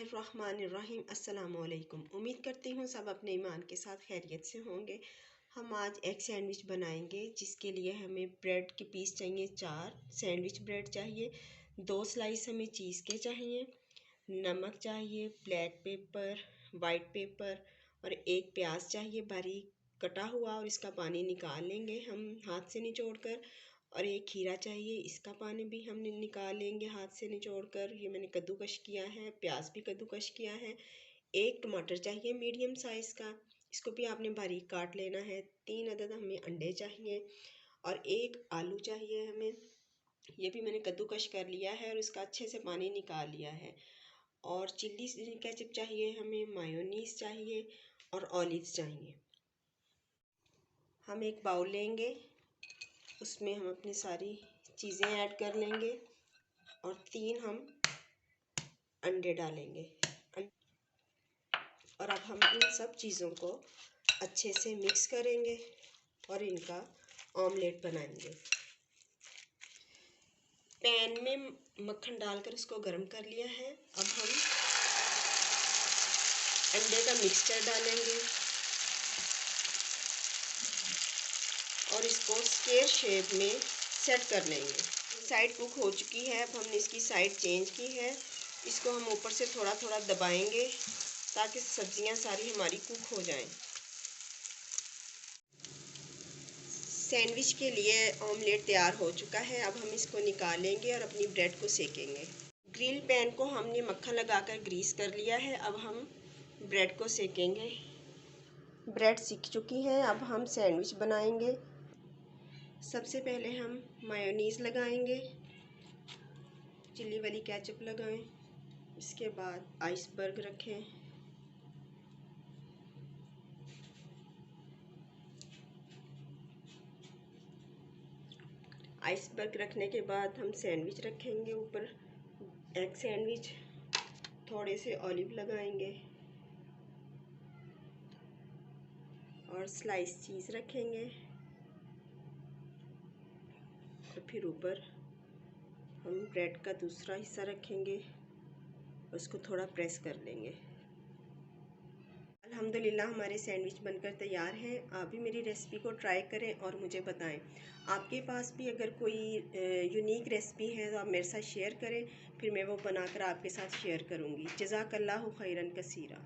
बिस्मिल्लाहिर्रहमानिर्रहीम। अस्सलामुअलैकुम। उम्मीद करती हूँ सब अपने ईमान के साथ खैरियत से होंगे। हम आज एग सैंडविच बनाएंगे, जिसके लिए हमें ब्रेड के पीस चाहिए। 4 सैंडविच ब्रेड चाहिए, 2 स्लाइस हमें चीज़ के चाहिए, नमक चाहिए, ब्लैक पेपर, वाइट पेपर और एक प्याज चाहिए बारीक कटा हुआ, और इसका पानी निकाल लेंगे हम हाथ से निचोड़ कर। और एक खीरा चाहिए, इसका पानी भी हम निकाल लेंगे हाथ से निचोड़ कर। ये मैंने कद्दूकश किया है, प्याज भी कद्दूकश किया है। एक टमाटर चाहिए मीडियम साइज़ का, इसको भी आपने बारीक काट लेना है। 3 अदद हमें अंडे चाहिए और एक आलू चाहिए हमें। ये भी मैंने कद्दूकश कर लिया है और इसका अच्छे से पानी निकाल लिया है। और चिल्ली केचप चाहिए हमें, मायोनीज चाहिए और ऑलिव्स चाहिए। हम एक बाउल लेंगे, उसमें हम अपनी सारी चीज़ें ऐड कर लेंगे और 3 हम अंडे डालेंगे। और अब हम इन सब चीज़ों को अच्छे से मिक्स करेंगे और इनका ऑमलेट बनाएंगे। पैन में मक्खन डालकर उसको गर्म कर लिया है। अब हम अंडे का मिक्सचर डालेंगे और इसको स्क्वायर शेप में सेट कर लेंगे। साइड कुक हो चुकी है, अब हमने इसकी साइड चेंज की है। इसको हम ऊपर से थोड़ा थोड़ा दबाएंगे ताकि सब्जियां सारी हमारी कुक हो जाएं। सैंडविच के लिए ऑमलेट तैयार हो चुका है। अब हम इसको निकालेंगे और अपनी ब्रेड को सेकेंगे। ग्रिल पैन को हमने मक्खन लगाकर ग्रीस कर लिया है। अब हम ब्रेड को सेकेंगे। ब्रेड सिक चुकी है, अब हम सैंडविच बनाएंगे। सबसे पहले हम मायोनीज़ लगाएंगे, चिल्ली वाली केचप लगाएं, इसके बाद आइसबर्ग रखें, आइसबर्ग रखने के बाद हम सैंडविच रखेंगे ऊपर, एग सैंडविच। थोड़े से ऑलिव लगाएंगे और स्लाइस चीज़ रखेंगे और फिर ऊपर हम ब्रेड का दूसरा हिस्सा रखेंगे, उसको थोड़ा प्रेस कर लेंगे। अल्हम्दुलिल्लाह हमारे सैंडविच बनकर तैयार हैं। आप भी मेरी रेसिपी को ट्राई करें और मुझे बताएं। आपके पास भी अगर कोई यूनिक रेसिपी है तो आप मेरे साथ शेयर करें, फिर मैं वो बनाकर आपके साथ शेयर करूँगी। जज़ाकल्लाहु खैरन कसीरा।